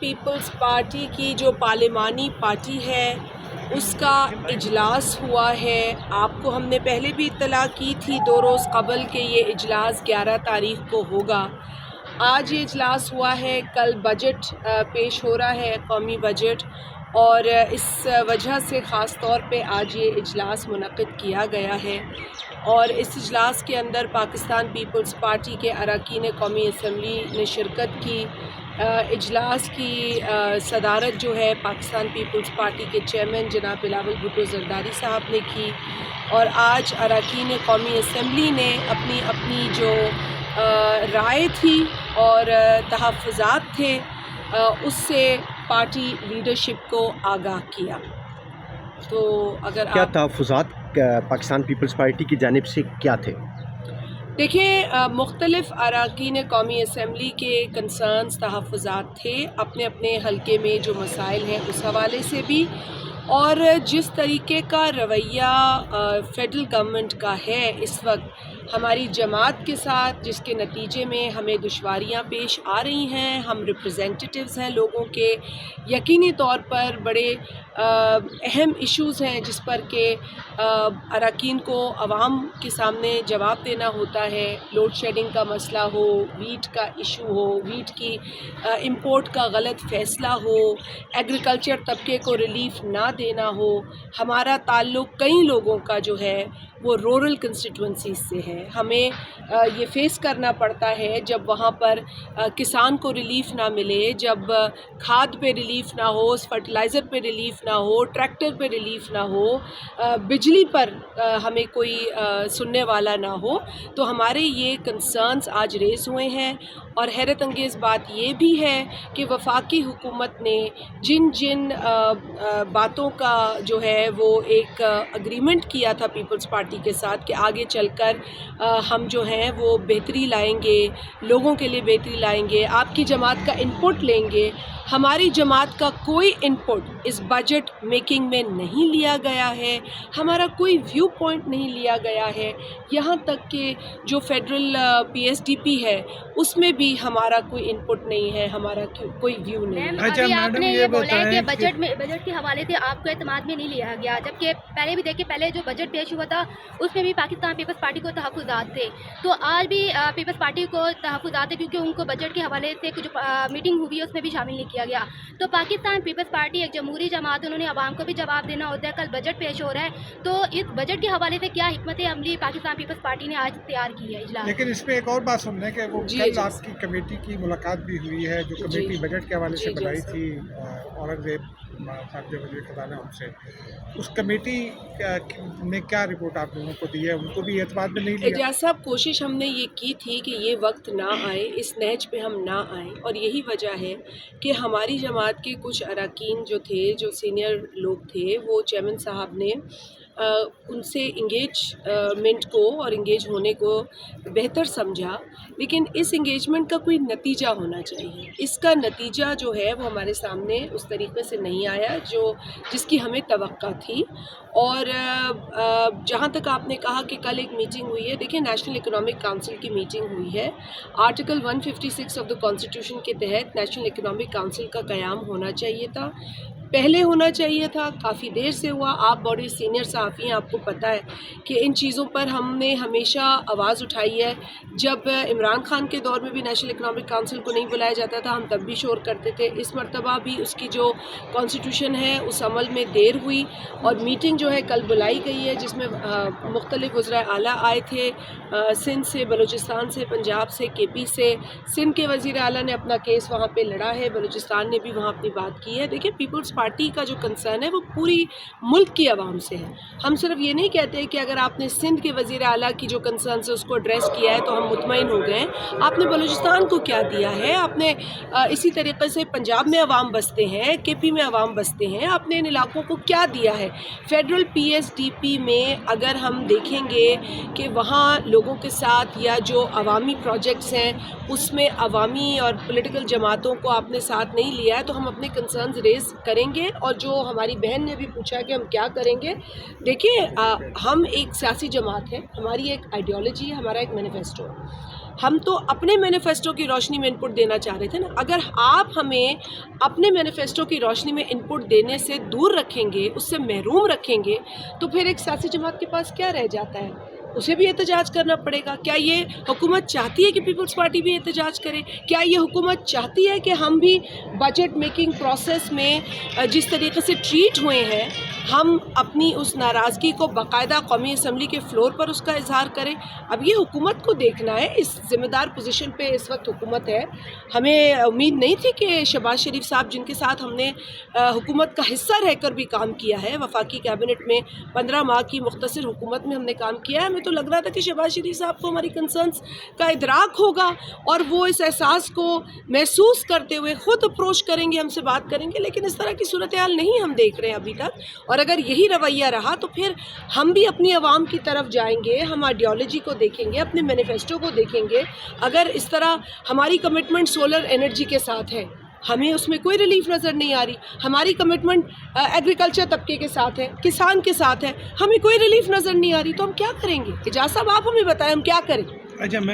Peoples party کی جو پارلیمانی پارٹی ہے اس کا اجلاس ہوا ہے. آپ کو ہم نے پہلے بھی اطلاع کی تھی 2 روز قبل کہ یہ اجلاس 11 تاریخ کو ہوگا. آج یہ اجلاس ہوا ہے. کل بجٹ پیش ہو رہا ہے، قومی بجٹ، اور اس وجہ سے خاص طور پہ آج یہ اجلاس منعقد کیا گیا ہے. اور اس اجلاس کے اندر پاکستان پیپلز پارٹی کے اراکین قومی اسمبلی نے شرکت کی. اجلاس کی صدارت جو ہے پاکستان پیپلز پارٹی کے چیئرمین جناب بلاول بھٹو زرداری صاحب نے کی. اور آج اراکین قومی اسمبلی نے اپنی جو رائے تھی اور تحفظات تھے اس سے پارٹی لیڈرشپ کو آگاہ کیا. تو اگر کیا تحفظات پاکستان پیپلز پارٹی کی جانب سے کیا تھے؟ دیکھیں، مختلف اراکین قومی اسمبلی کے کنسرنز تحفظات تھے اپنے اپنے حلقے میں جو مسائل ہیں اس حوالے سے بھی، اور جس طریقے کا رویہ فیڈرل گورنمنٹ کا ہے اس وقت ہماری جماعت کے ساتھ، جس کے نتیجے میں ہمیں دشواریاں پیش آ رہی ہیں. ہم ریپرزینٹیٹیوز ہیں لوگوں کے. یقینی طور پر بڑے اہم ایشوز ہیں جس پر کہ اراکین کو عوام کے سامنے جواب دینا ہوتا ہے. لوڈ شیڈنگ کا مسئلہ ہو، ویٹ کا ایشو ہو، ویٹ کی امپورٹ کا غلط فیصلہ ہو، ایگریکلچر طبقے کو ریلیف نہ دینا ہو. ہمارا تعلق کئی لوگوں کا جو ہے وہ رورل کنسٹیٹوئنسیز سے ہے. ہمیں یہ فیس کرنا پڑتا ہے جب وہاں پر کسان کو ریلیف نہ ملے، جب کھاد پہ ریلیف نہ ہو، فرٹیلائزر پہ ریلیف نہ ہو، ٹریکٹر پہ ریلیف نہ ہو، بجلی پر ہمیں کوئی سننے والا نہ ہو. تو ہمارے یہ کنسرنز آج ریز ہوئے ہیں. اور حیرت انگیز بات یہ بھی ہے کہ وفاقی حکومت نے جن باتوں کا جو ہے وہ ایک اگریمنٹ کیا تھا پیپلز پارٹی کے ساتھ کہ آگے چل کر ہم جو ہیں وہ بہتری لائیں گے، لوگوں کے لیے بہتری لائیں گے، آپ کی جماعت کا انپٹ لیں گے. ہماری جماعت کا کوئی انپٹ اس بجٹ میکنگ میں نہیں لیا گیا ہے. ہمارا کوئی ویو پوائنٹ نہیں لیا گیا ہے. یہاں تک کہ جو federal P S D P ہے اس میں بھی ہمارا کوئی انپٹ نہیں ہے، ہمارا کوئی ویو نہیں ہے. ابھی آپ نے یہ بولا ہے کہ بجٹ کے حوالے سے آپ کو اعتماد میں نہیں لیا گیا، جبکہ پہلے بھی دیکھیں، پہلے جو بجٹ پیش ہوا تھا اس میں بھی پاکستان پیپلز پارٹی کو تحفظات تھے. تو آج بھی پیپلز پارٹی کو تحفظات ہے کیونکہ ان کو بجٹ کے حوالے سے جو میٹنگ ہوئی ہے اس میں بھی شامل نہیں کیا گیا. تو پاکستان پیپلز پارٹی ایک جمہوری جماعت، انہوں نے عوام کو بھی جواب دینا ہوتا ہے. کل بجٹ پیش ہو رہا ہے، تو اس بجٹ کے حوالے سے کیا حکمت عملی پاکستان پیپلز پارٹی نے آج تیار کی ہے اجلاس؟ لیکن اس پہ ایک اور بات سننے کہ وہ کل آپ کی کمیٹی کی ملاقات بھی ہوئی ہے جو کمیٹی بجٹ کے حوالے سے بنائی تھی اورنگزیب صاحب جو وزیر خزانہ، ان سے اس کمیٹی نے کیا رپورٹ آپ لوگوں کو دی ہے؟ ان کو بھی اعتماد میں نہیں لیا؟ اعجاز صاحب، کوشش ہم نے یہ کی تھی کہ یہ وقت نہ آئے، اس نہج پہ ہم نہ آئیں، اور یہی وجہ ہے کہ ہماری جماعت کے کچھ اراکین جو تھے، جو سینئر لوگ تھے، وہ چیئرمین صاحب نے ان سے انگیجمنٹ کو اور انگیج ہونے کو بہتر سمجھا. لیکن اس انگیجمنٹ کا کوئی نتیجہ ہونا چاہیے. اس کا نتیجہ جو ہے وہ ہمارے سامنے اس طریقے سے نہیں آیا جس کی ہمیں توقع تھی. اور جہاں تک آپ نے کہا کہ کل ایک میٹنگ ہوئی ہے، دیکھیں نیشنل اکنامک کونسل کی میٹنگ ہوئی ہے. آرٹیکل 156 آف دا کانسٹیٹیوشن کے تحت نیشنل اکنامک کونسل کا قیام ہونا چاہیے تھا، پہلے ہونا چاہیے تھا، کافی دیر سے ہوا. آپ بڑے سینئر صحافی ہیں، آپ کو پتہ ہے کہ ان چیزوں پر ہم نے ہمیشہ آواز اٹھائی ہے. جب عمران خان کے دور میں بھی نیشنل اکنامک کونسل کو نہیں بلایا جاتا تھا، ہم تب بھی شور کرتے تھے. اس مرتبہ بھی اس کی جو کانسٹیٹیوشن ہے اس عمل میں دیر ہوئی، اور میٹنگ جو ہے کل بلائی گئی ہے جس میں مختلف وزراء اعلیٰ آئے تھے، سندھ سے، بلوچستان سے، پنجاب سے، کے پی سے. سندھ کے وزیر اعلیٰ نے اپنا کیس وہاں پہ لڑا ہے، بلوچستان نے بھی وہاں اپنی بات کی ہے. دیکھیں، پیپلز پارٹی کا جو کنسرن ہے وہ پوری ملک کی عوام سے ہے. ہم صرف یہ نہیں کہتے کہ اگر آپ نے سندھ کے وزیر اعلیٰ کی جو کنسرنس ہے اس کو ایڈریس کیا ہے تو ہم مطمئن ہو گئے. آپ نے بلوچستان کو کیا دیا ہے؟ آپ نے اسی طریقے سے پنجاب میں عوام بستے ہیں، کے پی میں عوام بستے ہیں، آپ نے ان علاقوں کو کیا دیا ہے؟ Federal P S D P میں اگر ہم دیکھیں گے کہ وہاں لوگوں کے ساتھ یا جو عوامی پروجیکٹس ہیں اس میں عوامی اور پولیٹیکل جماعتوں کو آپ نے ساتھ نہیں لیا ہے، تو ہم اپنے کنسرنز ریز کریں گے. اور جو ہماری بہن نے بھی پوچھا کہ ہم کیا کریں گے، دیکھیں ہم ایک سیاسی جماعت ہے، ہماری ایک آئیڈیالوجی ہے، ہمارا ایک مینیفیسٹو ہے. ہم تو اپنے مینیفیسٹو کی روشنی میں انپٹ دینا چاہ رہے تھے نا. اگر آپ ہمیں اپنے مینیفیسٹو کی روشنی میں انپٹ دینے سے دور رکھیں گے, اس سے محروم رکھیں گے, تو پھر ایک سیاسی جماعت کے پاس کیا رہ جاتا ہے؟ اسے بھی احتجاج کرنا پڑے گا. کیا یہ حکومت چاہتی ہے کہ پیپلز پارٹی بھی احتجاج کرے؟ کیا یہ حکومت چاہتی ہے کہ ہم بھی بجٹ میکنگ پروسیس میں جس طریقے سے ٹریٹ ہوئے ہیں, ہم اپنی اس ناراضگی کو باقاعدہ قومی اسمبلی کے فلور پر اس کا اظہار کریں؟ اب یہ حکومت کو دیکھنا ہے. اس ذمہ دار پوزیشن پہ اس وقت حکومت ہے. ہمیں امید نہیں تھی کہ شہباز شریف صاحب, جن کے ساتھ ہم نے حکومت کا حصہ رہ کر بھی کام کیا ہے, وفاقی کیبنٹ میں 15 ماہ کی مختصر حکومت میں ہم نے کام کیا ہے, ہمیں تو لگ رہا تھا کہ شہباز شریف صاحب کو ہماری کنسرنس کا ادراک ہوگا اور وہ اس احساس کو محسوس کرتے ہوئے خود اپروچ کریں گے, ہم سے بات کریں گے. لیکن اس طرح کی صورتحال نہیں ہم دیکھ رہے ہیں ابھی تک. اور اگر یہی رویہ رہا تو پھر ہم بھی اپنی عوام کی طرف جائیں گے, ہم آئیڈیالوجی کو دیکھیں گے, اپنے مینیفیسٹو کو دیکھیں گے. اگر اس طرح ہماری کمٹمنٹ سولر انرجی کے ساتھ ہے, ہمیں اس میں کوئی ریلیف نظر نہیں آ رہی. ہماری کمٹمنٹ ایگریکلچر طبقے کے ساتھ ہے, کسان کے ساتھ ہے, ہمیں کوئی ریلیف نظر نہیں آ رہی, تو ہم کیا کریں گے؟ اجاز صاحب آپ ہمیں بتائیں ہم کیا کریں. اچھا میں